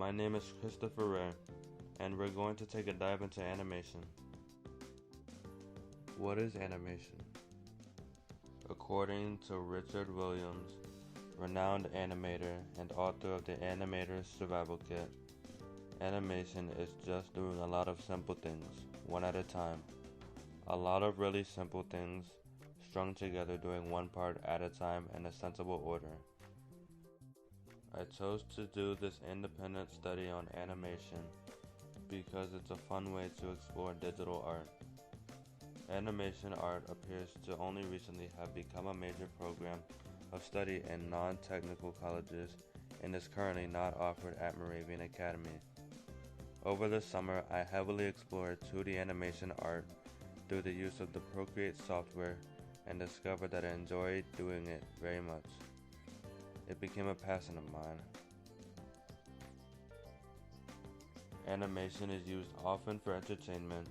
my name is Christopher Ray, and we're going to take a dive into animation. What is animation? According to Richard Williams, renowned animator and author of the Animator's Survival Kit, animation is just doing a lot of simple things, one at a time. A lot of really simple things strung together doing one part at a time in a sensible order. I chose to do this independent study on animation because it's a fun way to explore digital art. Animation art appears to only recently have become a major program of study in non-technical colleges and is currently not offered at Moravian Academy. Over the summer, I heavily explored 2D animation art through the use of the Procreate software and discovered that I enjoyed doing it very much. It became a passion of mine. Animation is used often for entertainment,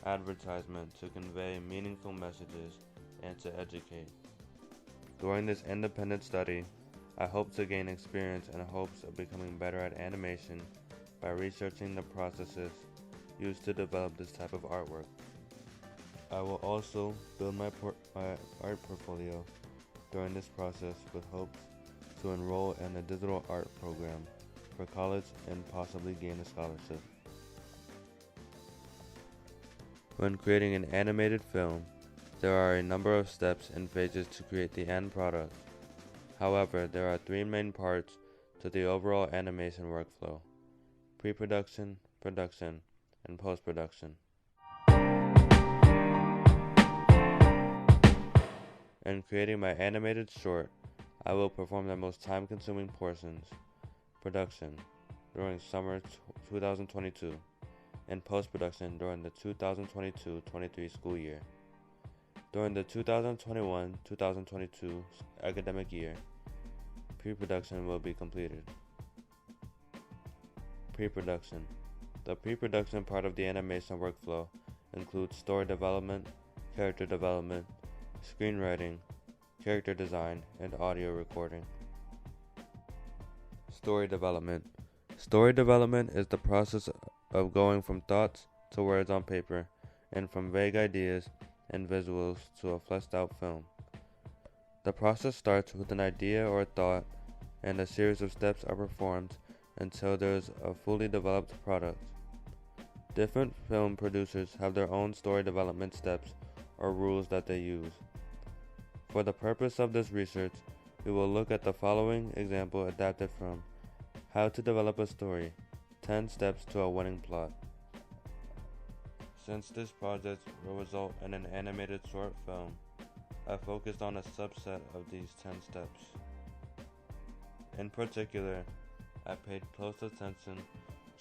advertisement, to convey meaningful messages, and to educate. During this independent study, I hope to gain experience in hopes of becoming better at animation by researching the processes used to develop this type of artwork. I will also build my art portfolio during this process with hopes to enroll in a digital art program for college and possibly gain a scholarship. When creating an animated film, there are a number of steps and phases to create the end product. However, there are three main parts to the overall animation workflow: pre-production, production, and post-production. In creating my animated short, I will perform the most time-consuming portions, production, during summer 2022, and post-production during the 2022-23 school year. During the 2021-2022 academic year, pre-production will be completed. Pre-production. The pre-production part of the animation workflow includes story development, character development, screenwriting, character design, and audio recording. Story development. Story development is the process of going from thoughts to words on paper, and from vague ideas and visuals to a fleshed out film. The process starts with an idea or thought, and a series of steps are performed until there is a fully developed product. Different film producers have their own story development steps or rules that they use. For the purpose of this research, we will look at the following example adapted from How to Develop a Story, 10 Steps to a Winning Plot. Since this project will result in an animated short film, I focused on a subset of these 10 steps. In particular, I paid close attention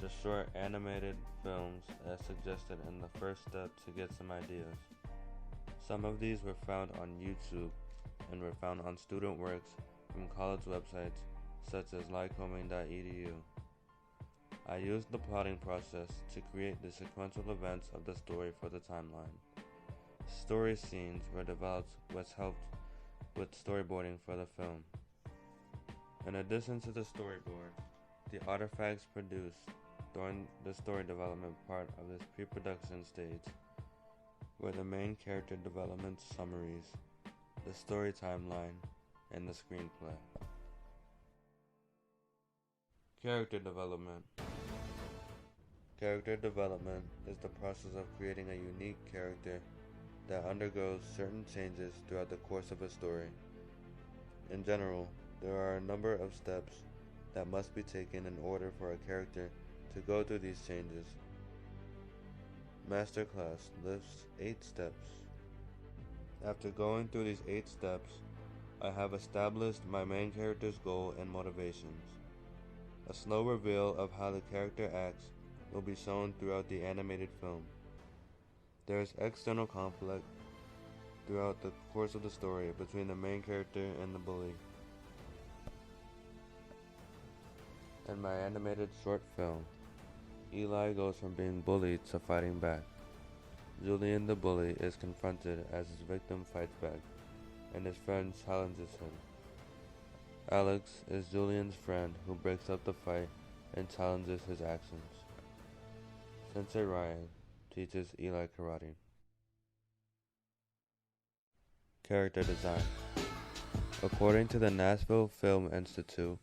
to short animated films as suggested in the first step to get some ideas. Some of these were found on YouTube and were found on student works from college websites such as lycoming.edu. I used the plotting process to create the sequential events of the story for the timeline. Story scenes were developed which helped with storyboarding for the film. In addition to the storyboard, the artifacts produced during the story development part of this pre-production stage were the main character development summaries, the story timeline, and the screenplay. Character development. Character development is the process of creating a unique character that undergoes certain changes throughout the course of a story. In general, there are a number of steps that must be taken in order for a character to go through these changes. Masterclass lists 8 steps. After going through these 8 steps, I have established my main character's goal and motivations. A slow reveal of how the character acts will be shown throughout the animated film. There is external conflict throughout the course of the story between the main character and the bully. In my animated short film, Eli goes from being bullied to fighting back. Julian the bully is confronted as his victim fights back, and his friend challenges him. Alex is Julian's friend who breaks up the fight and challenges his actions. Sensei Ryan teaches Eli karate. Character design. According to the Nashville Film Institute,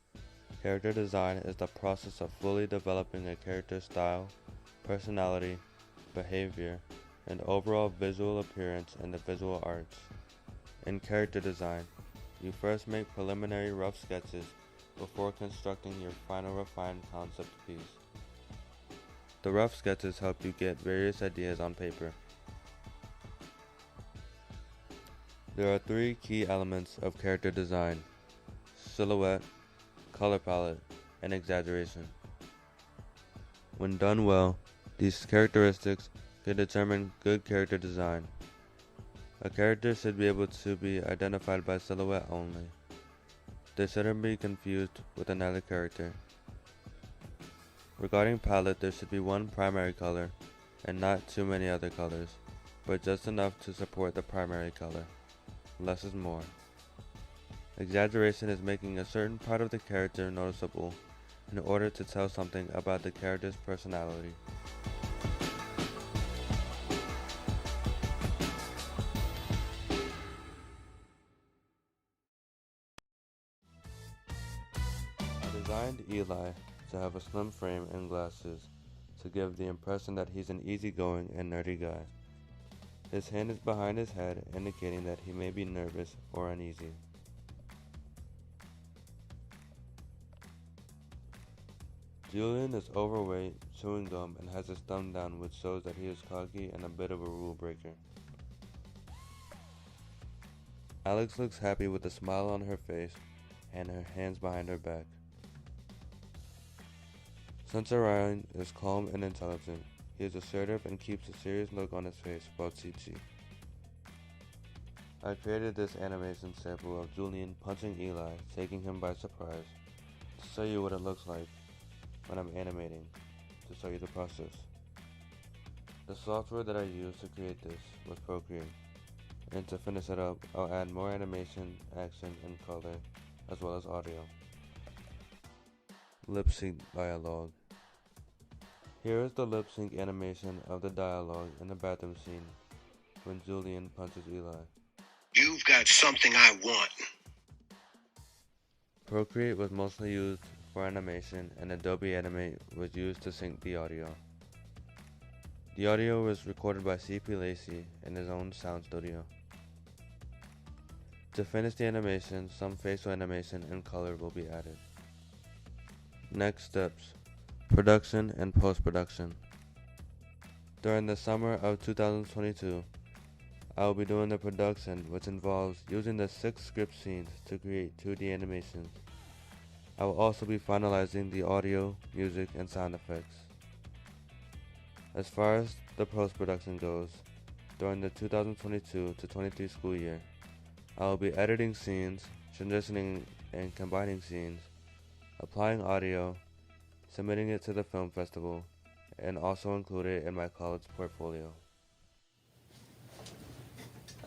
character design is the process of fully developing a character's style, personality, behavior, and overall visual appearance in the visual arts. In character design, you first make preliminary rough sketches before constructing your final refined concept piece. The rough sketches help you get various ideas on paper. There are three key elements of character design: silhouette, color palette, and exaggeration. When done well, these characteristics can determine good character design. A character should be able to be identified by silhouette only. They shouldn't be confused with another character. Regarding palette, there should be one primary color, and not too many other colors, but just enough to support the primary color. Less is more. Exaggeration is making a certain part of the character noticeable in order to tell something about the character's personality. I designed Eli to have a slim frame and glasses to give the impression that he's an easygoing and nerdy guy. His hand is behind his head, indicating that he may be nervous or uneasy. Julian is overweight, chewing gum, and has his thumb down, which shows that he is cocky and a bit of a rule breaker. Alex looks happy with a smile on her face and her hands behind her back. Sensei Ryan is calm and intelligent. He is assertive and keeps a serious look on his face while teaching. I created this animation sample of Julian punching Eli, taking him by surprise, to show you what it looks like when I'm animating, to show you the process. The software that I used to create this was Procreate, and to finish it up, I'll add more animation, action, and color, as well as audio. Lip sync dialogue. Here is the lip sync animation of the dialogue in the bathroom scene when Julian punches Eli. You've got something I want. Procreate was mostly used for animation, and Adobe Animate was used to sync the audio. The audio was recorded by C.P. Lacey in his own sound studio. To finish the animation, some facial animation and color will be added. Next steps: production and post-production. During the summer of 2022, I will be doing the production, which involves using the 6 script scenes to create 2D animations. I will also be finalizing the audio, music, and sound effects. As far as the post-production goes, during the 2022-23 school year, I will be editing scenes, transitioning and combining scenes, applying audio, submitting it to the film festival, and also include it in my college portfolio.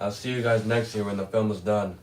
I'll see you guys next year when the film is done.